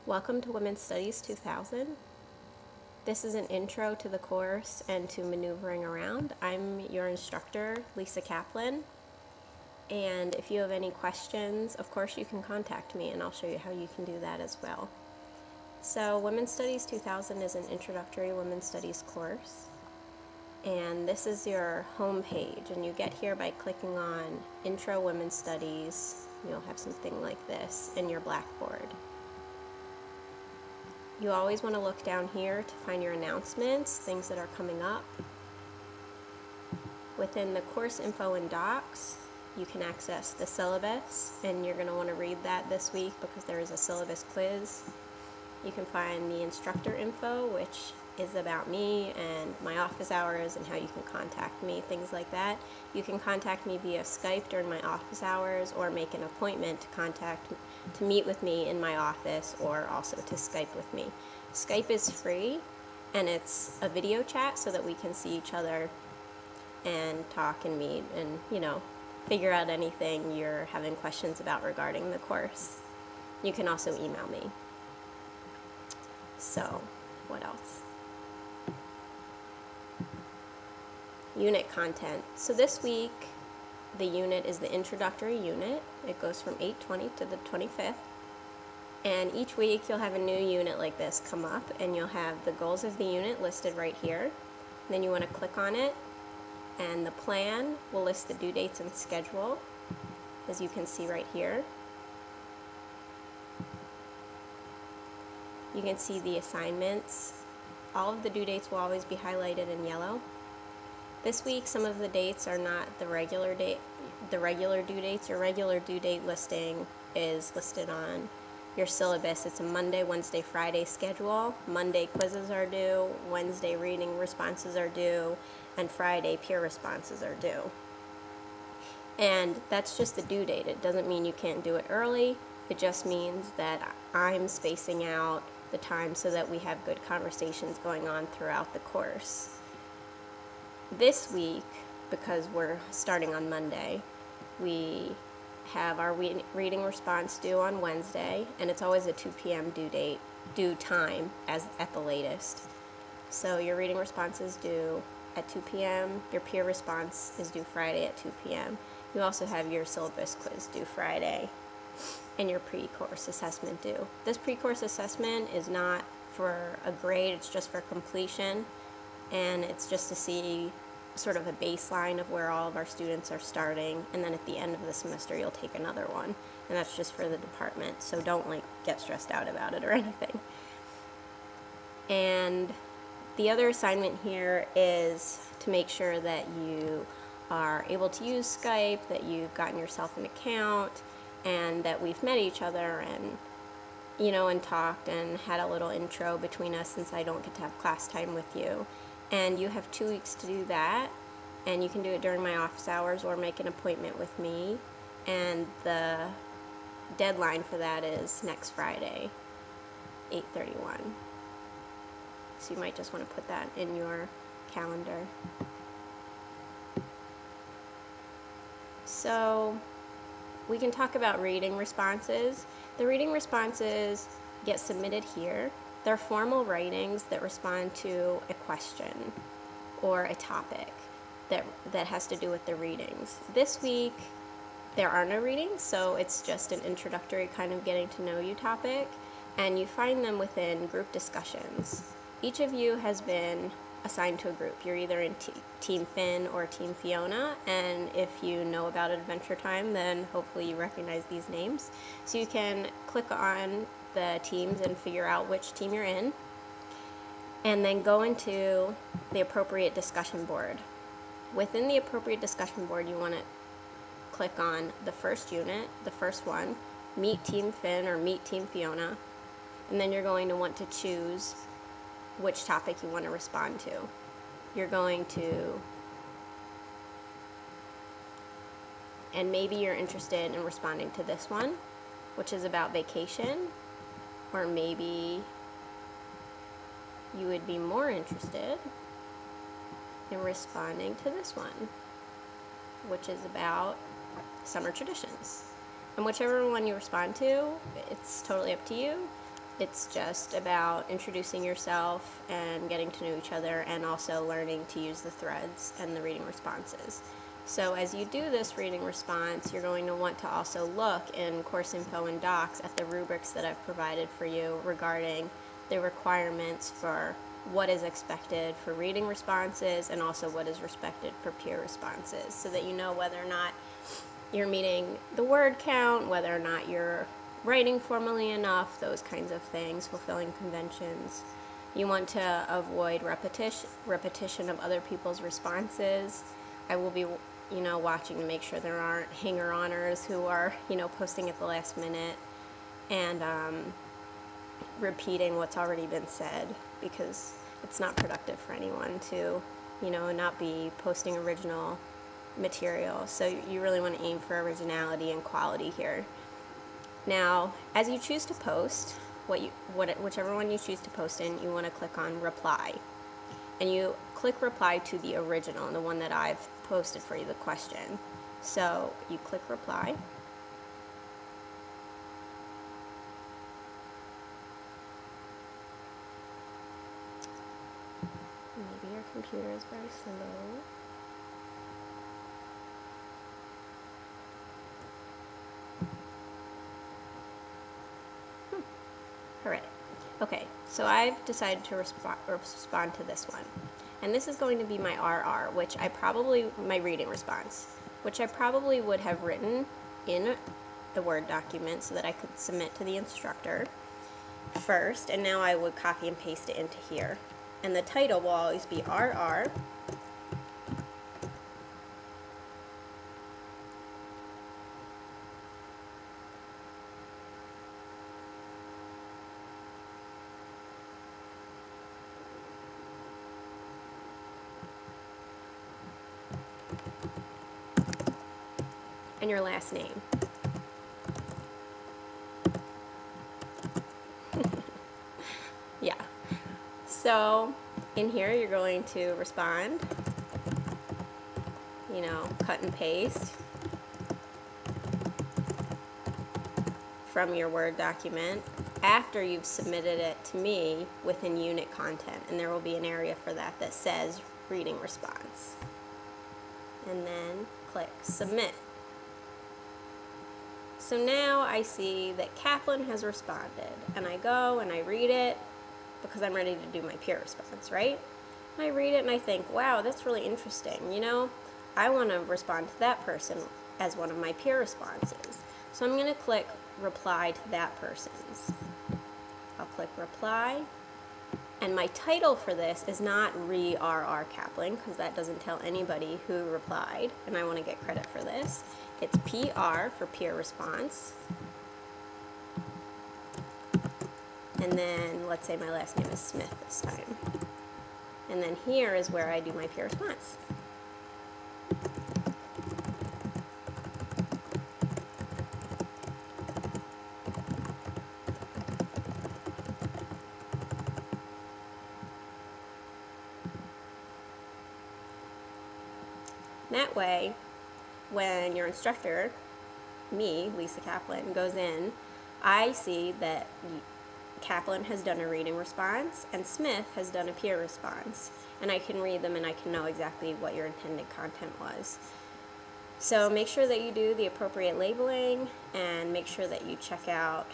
Welcome to Women's Studies 2000. This is an intro to the course and to maneuvering around. I'm your instructor, Lisa Kaplan, and if you have any questions, of course you can contact me and I'll show you how you can do that as well. So Women's Studies 2000 is an introductory women's studies course, and this is your home page, and you get here by clicking on Intro Women's Studies. You'll have something like this in your Blackboard. You always want to look down here to find your announcements, things that are coming up. Within the course info and docs, you can access the syllabus, and you're going to want to read that this week because there is a syllabus quiz. You can find the instructor info, which is about me and my office hours and how you can contact me, things like that. You can contact me via Skype during my office hours, or make an appointment to meet with me in my office, or also to Skype with me. Skype is free, and it's a video chat so that we can see each other and talk and meet and, figure out anything you're having questions about regarding the course. You can also email me. So, what else? Unit content. So this week, the unit is the introductory unit. It goes from 8/20 to the 25th. And each week you'll have a new unit like this come up, and you'll have the goals of the unit listed right here. And then you want to click on it, and the plan will list the due dates and schedule, as you can see right here. You can see the assignments. All of the due dates will always be highlighted in yellow. This week, some of the dates are not the regular due dates. Your regular due date listing is listed on your syllabus. It's a Monday, Wednesday, Friday schedule. Monday quizzes are due, Wednesday reading responses are due, and Friday peer responses are due. And that's just the due date. It doesn't mean you can't do it early. It just means that I'm spacing out the time so that we have good conversations going on throughout the course. This week, because we're starting on Monday, we have our reading response due on Wednesday, and it's always a 2 p.m. due time at the latest. So your reading response is due at 2 p.m., your peer response is due Friday at 2 p.m. You also have your syllabus quiz due Friday, and your pre-course assessment due. This pre-course assessment is not for a grade, it's just for completion, and it's just to see sort of a baseline of where all of our students are starting, and then at the end of the semester you'll take another one, and that's just for the department, so don't get stressed out about it or anything. And the other assignment here is to make sure that you are able to use Skype, that you've gotten yourself an account, and that we've met each other and and talked and had a little intro between us, since I don't get to have class time with you. And you have 2 weeks to do that, and you can do it during my office hours or make an appointment with me, and the deadline for that is next Friday, 8/31. So you might just want to put that in your calendar. So we can talk about reading responses. The reading responses get submitted here. They're formal writings that respond to a question or a topic that has to do with the readings. This week, there are no readings, so it's just an introductory kind of getting to know you topic, and you find them within group discussions. Each of you has been assigned to a group. You're either in Team Finn or Team Fiona, and if you know about Adventure Time, then hopefully you recognize these names. So you can click on the teams and figure out which team you're in, and then go into the appropriate discussion board. Within the appropriate discussion board, you want to click on the first unit, the first one, Meet Team Finn or Meet Team Fiona, and then you're going to want to choose which topic you want to respond to. You're going to, and maybe you're interested in responding to this one, which is about vacation, or maybe you would be more interested in responding to this one, which is about summer traditions. And whichever one you respond to, it's totally up to you. It's just about introducing yourself and getting to know each other, and also learning to use the threads and the reading responses. So as you do this reading response, you're going to want to also look in course info and docs at the rubrics that I've provided for you regarding the requirements for what is expected for reading responses and also what is expected for peer responses, so that you know whether or not you're meeting the word count, whether or not you're writing formally enough, those kinds of things, fulfilling conventions. You want to avoid repetition of other people's responses. I will be, watching to make sure there aren't hanger-oners who are, posting at the last minute and repeating what's already been said, because it's not productive for anyone to, not be posting original material. So you really want to aim for originality and quality here. Now, as you choose to post, whichever one you choose to post in, you want to click on reply. And you click reply to the original, the one that I've posted for you, the question. So you click reply. Maybe your computer is very slow. Alright, okay, so I've decided to respond to this one. And this is going to be my RR, my reading response, which I probably would have written in the Word document so that I could submit to the instructor first, and now I would copy and paste it into here. And the title will always be RR. And your last name. Yeah. So in here you're going to respond, cut and paste from your Word document after you've submitted it to me within unit content, and there will be an area for that that says reading response. And then click submit. So now I see that Kaplan has responded, and I go and I read it because I'm ready to do my peer response, right? And I read it and I think, wow, that's really interesting. I want to respond to that person as one of my peer responses. So I'm going to click reply to that person's. I'll click reply. And my title for this is not RR Kaplan, because that doesn't tell anybody who replied, and I want to get credit for this. It's PR for peer response. And then let's say my last name is Smith this time. And then here is where I do my peer response. That way, when your instructor, me, Lisa Kaplan, goes in, I see that Kaplan has done a reading response and Smith has done a peer response, and I can read them and I can know exactly what your intended content was. So make sure that you do the appropriate labeling, and make sure that you check out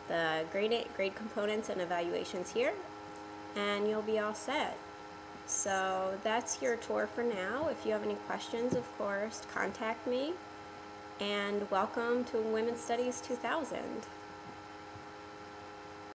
the grade components and evaluations here, and you'll be all set. So that's your tour for now. If you have any questions, of course, contact me. And welcome to Women's Studies 2000.